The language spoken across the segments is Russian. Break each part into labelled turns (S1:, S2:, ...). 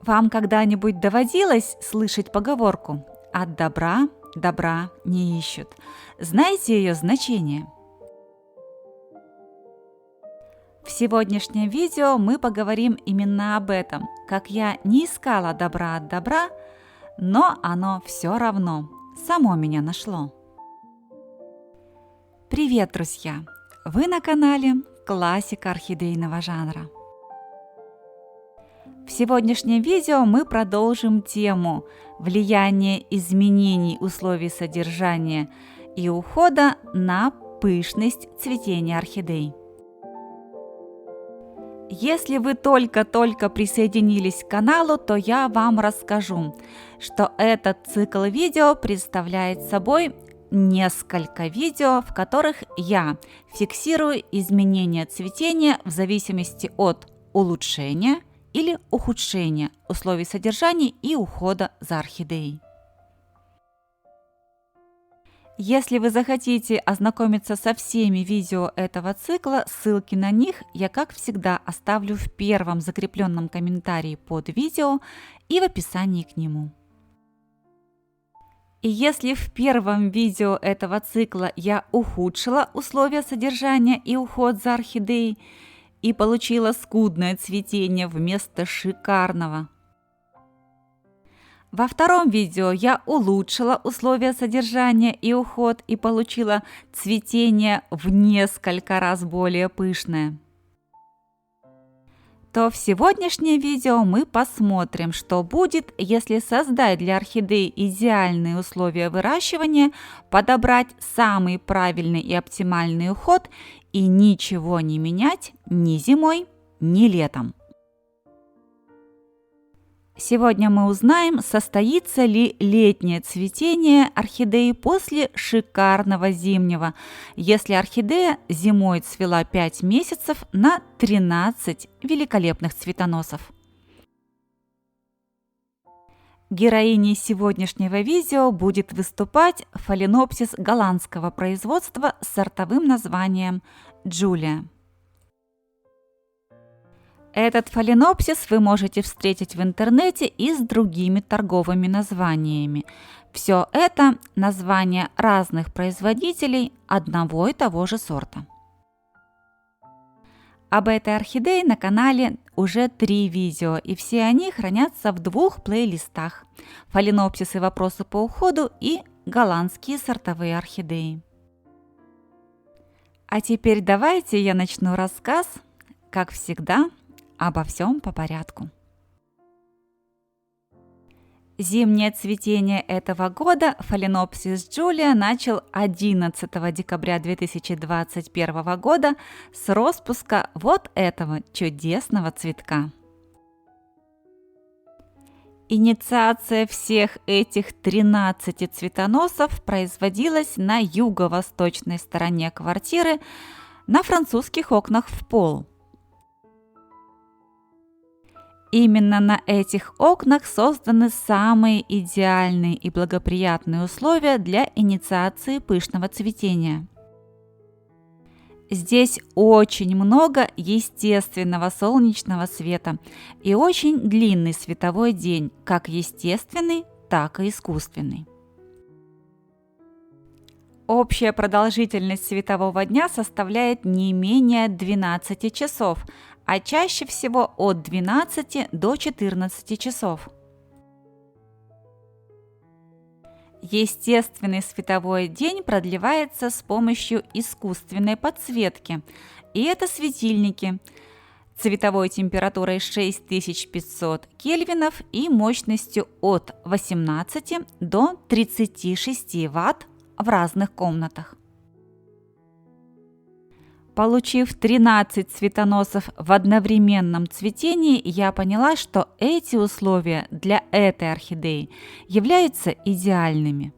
S1: Вам когда-нибудь доводилось слышать поговорку «от добра добра не ищут»? Знаете ее значение? В сегодняшнем видео мы поговорим именно об этом, как я не искала добра от добра, но оно все равно само меня нашло. Привет, друзья! Вы на канале Классика орхидейного жанра. В сегодняшнем видео мы продолжим тему влияния изменений условий содержания и ухода на пышность цветения орхидей. Если вы только-только присоединились к каналу, то я вам расскажу, что этот цикл видео представляет собой несколько видео, в которых я фиксирую изменения цветения в зависимости от улучшения или ухудшения условий содержания и ухода за орхидеей. Если вы захотите ознакомиться со всеми видео этого цикла, ссылки на них я, как всегда, оставлю в первом закрепленном комментарии под видео и в описании к нему. И если в первом видео этого цикла я ухудшила условия содержания и уход за орхидеей и получила скудное цветение вместо шикарного, во втором видео я улучшила условия содержания и уход и получила цветение в несколько раз более пышное, то в сегодняшнем видео мы посмотрим, что будет, если создать для орхидей идеальные условия выращивания, подобрать самый правильный и оптимальный уход и ничего не менять ни зимой, ни летом. Сегодня мы узнаем, состоится ли летнее цветение орхидеи после шикарного зимнего, если орхидея зимой цвела 5 месяцев на 13 великолепных цветоносов. Героиней сегодняшнего видео будет выступать фаленопсис голландского производства с сортовым названием «Джулия». Этот фаленопсис вы можете встретить в интернете и с другими торговыми названиями. Все это названия разных производителей одного и того же сорта. Об этой орхидее на канале уже 3 видео, и все они хранятся в 2 плейлистах: фаленопсисы «Вопросы по уходу» и голландские сортовые орхидеи. А теперь давайте я начну рассказ, как всегда, обо всем по порядку. Зимнее цветение этого года фаленопсис Джулия начал 11 декабря 2021 года с распуска вот этого чудесного цветка. Инициация всех этих 13 цветоносов производилась на юго-восточной стороне квартиры на французских окнах в пол. Именно на этих окнах созданы самые идеальные и благоприятные условия для инициации пышного цветения. Здесь очень много естественного солнечного света и очень длинный световой день, как естественный, так и искусственный. Общая продолжительность светового дня составляет не менее 12 часов, а чаще всего от 12 до 14 часов. Естественный световой день продлевается с помощью искусственной подсветки, и это светильники цветовой температурой 6500 кельвинов и мощностью от 18 до 36 Вт в разных комнатах. Получив 13 цветоносов в одновременном цветении, я поняла, что эти условия для этой орхидеи являются идеальными.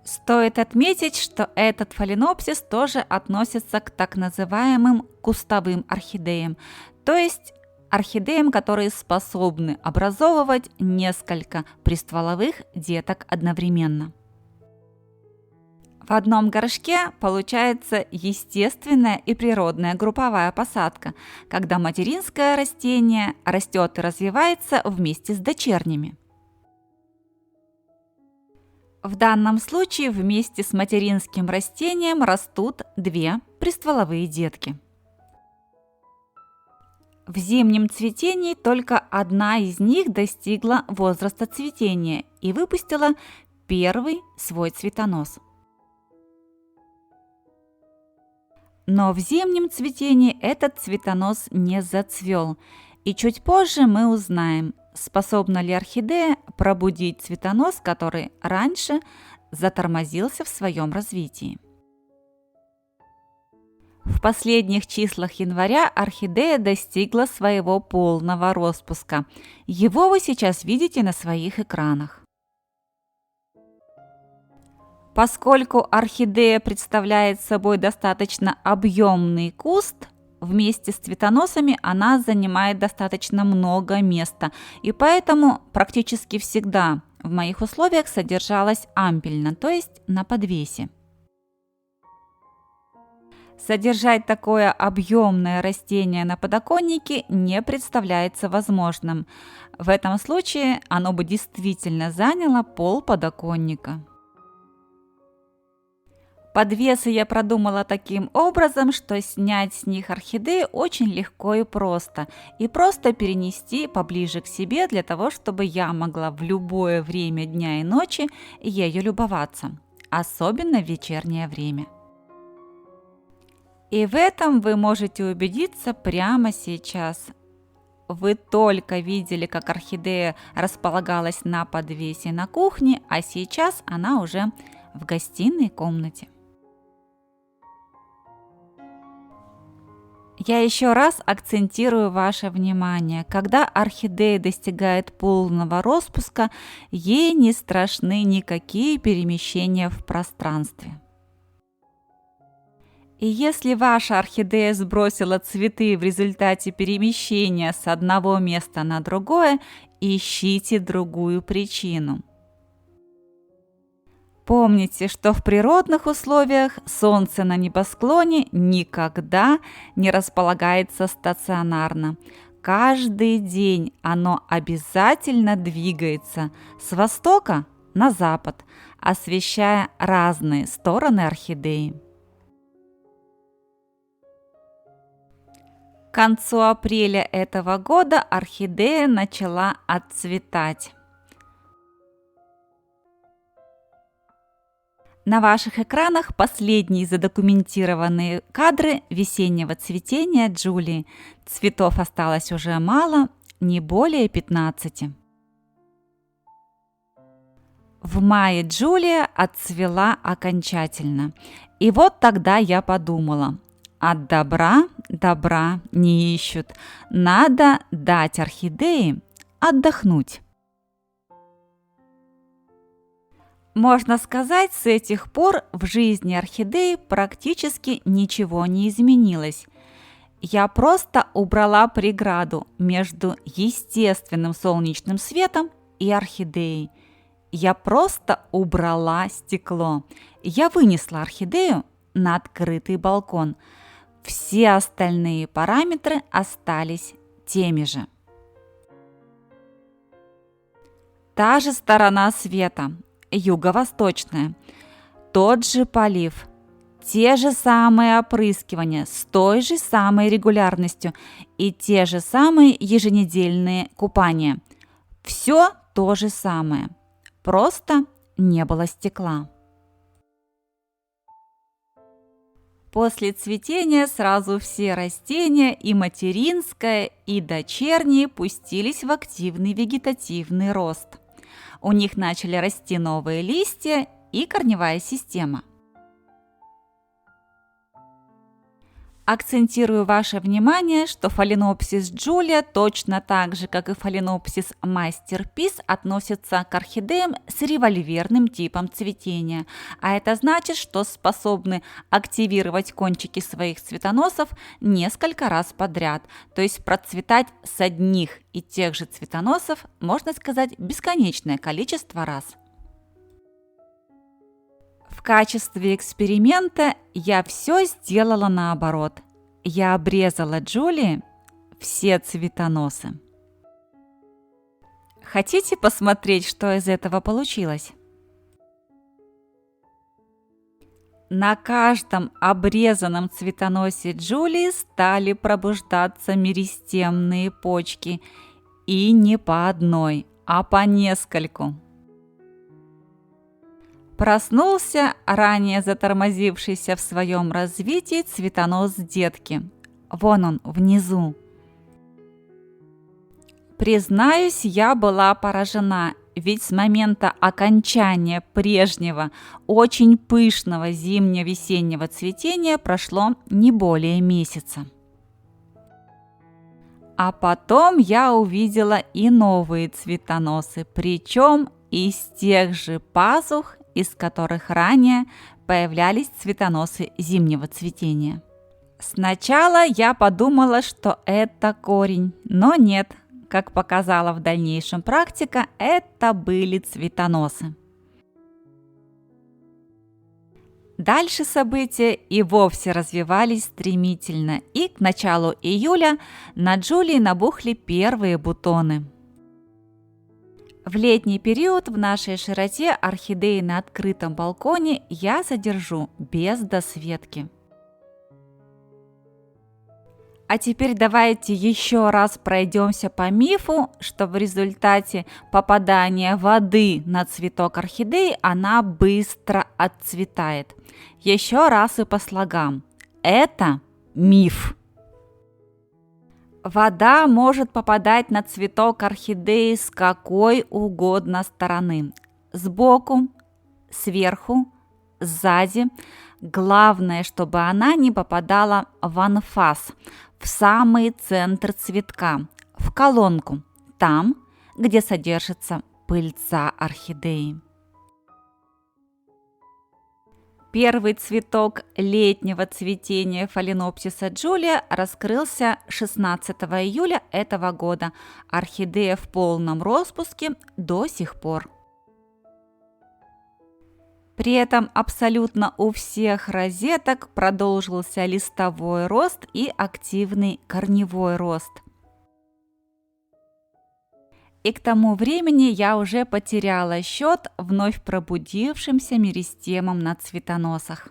S1: Стоит отметить, что этот фаленопсис тоже относится к так называемым кустовым орхидеям, то есть орхидеям, которые способны образовывать несколько пристволовых деток одновременно. В одном горшке получается естественная и природная групповая посадка, когда материнское растение растет и развивается вместе с дочерними. В данном случае вместе с материнским растением растут две пристволовые детки. В зимнем цветении только одна из них достигла возраста цветения и выпустила первый свой цветонос. Но в зимнем цветении этот цветонос не зацвел, и чуть позже мы узнаем, способна ли орхидея пробудить цветонос, который раньше затормозился в своем развитии. В последних числах января орхидея достигла своего полного распуска. Его вы сейчас видите на своих экранах. Поскольку орхидея представляет собой достаточно объемный куст, вместе с цветоносами она занимает достаточно много места, и поэтому практически всегда в моих условиях содержалась ампельно, то есть на подвесе. Содержать такое объемное растение на подоконнике не представляется возможным. В этом случае оно бы действительно заняло пол подоконника. Подвесы я продумала таким образом, что снять с них орхидеи очень легко и просто перенести поближе к себе для того, чтобы я могла в любое время дня и ночи ею любоваться, особенно в вечернее время. И в этом вы можете убедиться прямо сейчас. Вы только видели, как орхидея располагалась на подвесе на кухне, а сейчас она уже в гостиной комнате. Я еще раз акцентирую ваше внимание, когда орхидея достигает полного распуска, ей не страшны никакие перемещения в пространстве. И если ваша орхидея сбросила цветы в результате перемещения с одного места на другое, ищите другую причину. Помните, что в природных условиях Солнце на небосклоне никогда не располагается стационарно. Каждый день оно обязательно двигается с востока на запад, освещая разные стороны орхидеи. К концу апреля этого года орхидея начала отцветать. На ваших экранах последние задокументированные кадры весеннего цветения Джулии. Цветов осталось уже мало, не более 15. В мае Джулия отцвела окончательно. И вот тогда я подумала, от добра не ищут. Надо дать орхидее отдохнуть. Можно сказать, с этих пор в жизни орхидеи практически ничего не изменилось. Я просто убрала преграду между естественным солнечным светом и орхидеей. Я просто убрала стекло. Я вынесла орхидею на открытый балкон. Все остальные параметры остались теми же. Та же сторона света. Юго-восточная, тот же полив, те же самые опрыскивания с той же самой регулярностью и те же самые еженедельные купания. Все то же самое, просто не было стекла. После цветения сразу все растения, и материнское, и дочерние, пустились в активный вегетативный рост. У них начали расти новые листья и корневая система. Акцентирую ваше внимание, что фаленопсис Джулия точно так же, как и фаленопсис Мастерпис, относится к орхидеям с револьверным типом цветения. А это значит, что способны активировать кончики своих цветоносов несколько раз подряд. То есть процветать с одних и тех же цветоносов, можно сказать, бесконечное количество раз. В качестве эксперимента я все сделала наоборот. Я обрезала Джулии все цветоносы. Хотите посмотреть, что из этого получилось? На каждом обрезанном цветоносе Джулии стали пробуждаться меристемные почки. И не по одной, а по нескольку. Проснулся ранее затормозившийся в своем развитии цветонос детки. Вон он, внизу. Признаюсь, я была поражена, ведь с момента окончания прежнего, очень пышного зимне-весеннего цветения прошло не более месяца. А потом я увидела и новые цветоносы, причем из тех же пазух, из которых ранее появлялись цветоносы зимнего цветения. Сначала я подумала, что это корень, но нет. Как показала в дальнейшем практика, это были цветоносы. Дальше события и вовсе развивались стремительно, и к началу июля на Джулии набухли первые бутоны. В летний период в нашей широте орхидеи на открытом балконе я задержу без досветки. А теперь давайте еще раз пройдемся по мифу, что в результате попадания воды на цветок орхидеи она быстро отцветает. Еще раз и по слогам. Это миф. Вода может попадать на цветок орхидеи с какой угодно стороны. Сбоку, сверху, сзади. Главное, чтобы она не попадала в анфас, в самый центр цветка, в колонку, там, где содержится пыльца орхидеи. Первый цветок летнего цветения фаленопсиса Джулия раскрылся 16 июля этого года. Орхидея в полном распуске до сих пор. При этом абсолютно у всех розеток продолжился листовой рост и активный корневой рост. И к тому времени я уже потеряла счет вновь пробудившимся меристемам на цветоносах.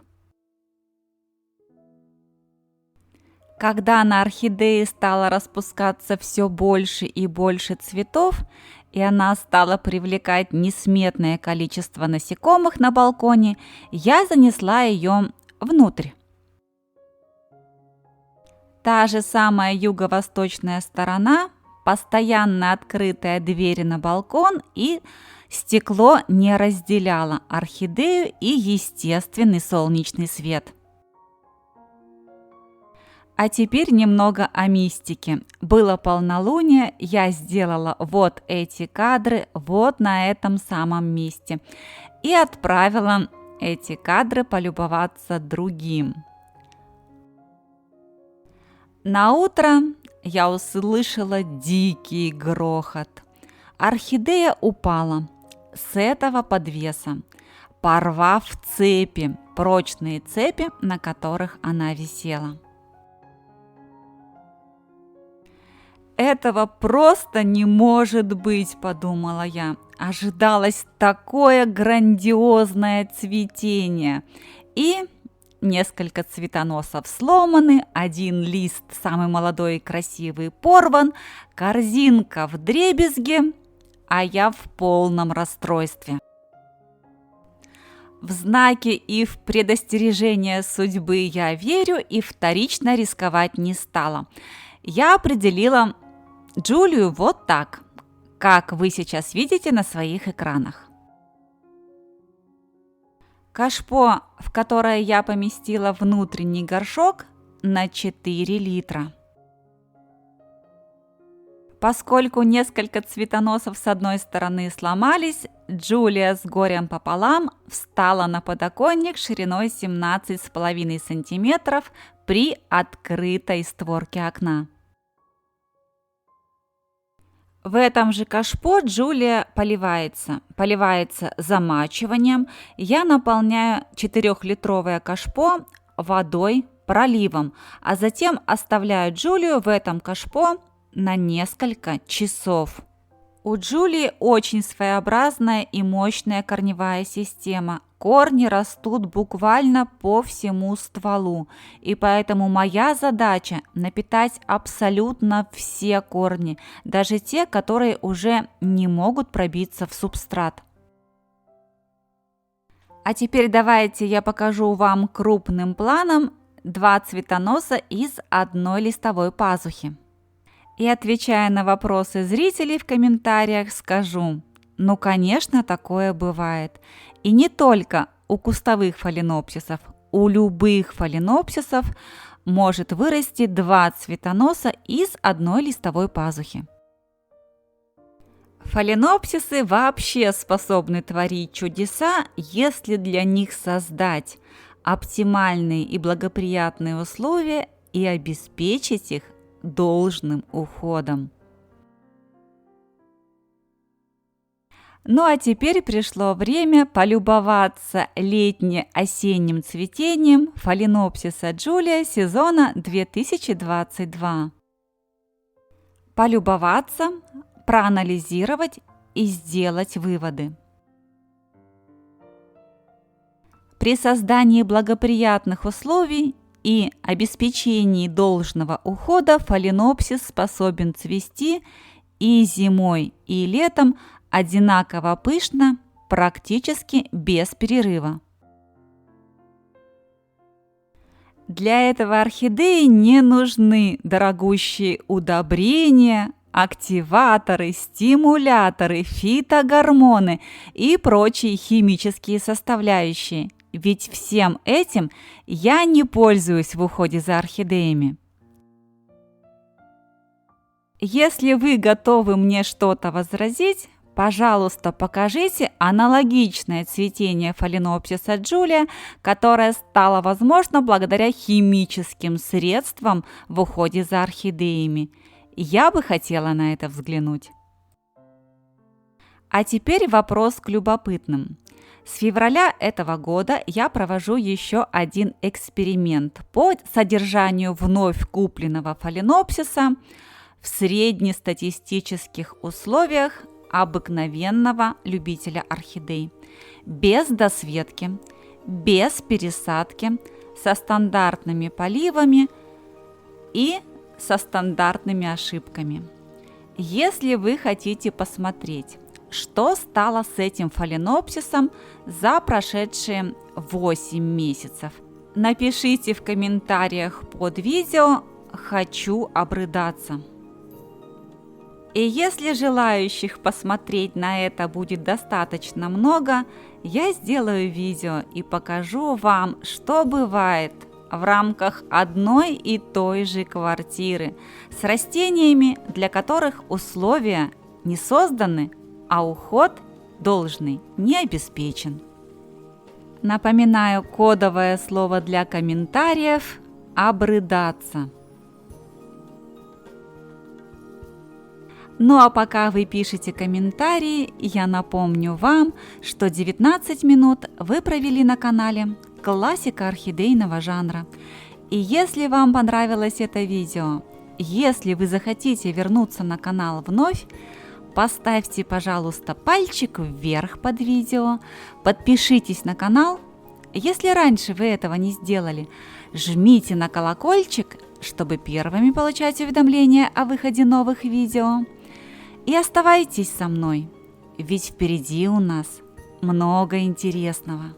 S1: Когда на орхидее стало распускаться все больше и больше цветов, и она стала привлекать несметное количество насекомых на балконе, я занесла ее внутрь. Та же самая юго-восточная сторона, постоянно открытая дверь на балкон, и стекло не разделяло орхидею и естественный солнечный свет. А теперь немного о мистике. Было полнолуние, я сделала вот эти кадры вот на этом самом месте и отправила эти кадры полюбоваться другим. На утро я услышала дикий грохот. Орхидея упала с этого подвеса, порвав цепи, прочные цепи, на которых она висела. «Этого просто не может быть», – подумала я. Ожидалось такое грандиозное цветение. И несколько цветоносов сломаны, один лист, самый молодой и красивый, порван, корзинка вдребезги, а я в полном расстройстве. В знаки и в предостережение судьбы я верю и вторично рисковать не стала. Я определила Джулию вот так, как вы сейчас видите на своих экранах. Кашпо, в которое я поместила внутренний горшок, на 4 литра. Поскольку несколько цветоносов с одной стороны сломались, Джулия с горем пополам встала на подоконник шириной 17,5 см при открытой створке окна. В этом же кашпо Джулия поливается замачиванием. Я наполняю 4-литровое кашпо водой, проливом, а затем оставляю Джулию в этом кашпо на несколько часов. У Джулии очень своеобразная и мощная корневая система. Корни растут буквально по всему стволу, и поэтому моя задача напитать абсолютно все корни, даже те, которые уже не могут пробиться в субстрат. А теперь давайте я покажу вам крупным планом 2 цветоноса из одной листовой пазухи. И отвечая на вопросы зрителей в комментариях, скажу: ну, конечно, такое бывает. И не только у кустовых фаленопсисов, у любых фаленопсисов может вырасти 2 цветоноса из одной листовой пазухи. Фаленопсисы вообще способны творить чудеса, если для них создать оптимальные и благоприятные условия и обеспечить их должным уходом. Ну а теперь пришло время полюбоваться летне-осенним цветением фаленопсиса Джулия сезона 2022. Полюбоваться, проанализировать и сделать выводы. При создании благоприятных условий и обеспечении должного ухода фаленопсис способен цвести и зимой, и летом одинаково пышно, практически без перерыва. Для этого орхидеи не нужны дорогущие удобрения, активаторы, стимуляторы, фитогормоны и прочие химические составляющие. Ведь всем этим я не пользуюсь в уходе за орхидеями. Если вы готовы мне что-то возразить, пожалуйста, покажите аналогичное цветение фаленопсиса Джулия, которое стало возможно благодаря химическим средствам в уходе за орхидеями. Я бы хотела на это взглянуть. А теперь вопрос к любопытным. С февраля этого года я провожу еще один эксперимент по содержанию вновь купленного фаленопсиса в среднестатистических условиях обыкновенного любителя орхидей, без досветки, без пересадки, со стандартными поливами и со стандартными ошибками. Если вы хотите посмотреть, что стало с этим фаленопсисом за прошедшие 8 месяцев, напишите в комментариях под видео «Хочу обрыдаться». И если желающих посмотреть на это будет достаточно много, я сделаю видео и покажу вам, что бывает в рамках одной и той же квартиры с растениями, для которых условия не созданы, а уход должный не обеспечен. Напоминаю, кодовое слово для комментариев – обрыдаться. Ну а пока вы пишете комментарии, я напомню вам, что 19 минут вы провели на канале «Классика орхидейного жанра». И если вам понравилось это видео, если вы захотите вернуться на канал вновь, поставьте, пожалуйста, пальчик вверх под видео, подпишитесь на канал. Если раньше вы этого не сделали, жмите на колокольчик, чтобы первыми получать уведомления о выходе новых видео. И оставайтесь со мной, ведь впереди у нас много интересного.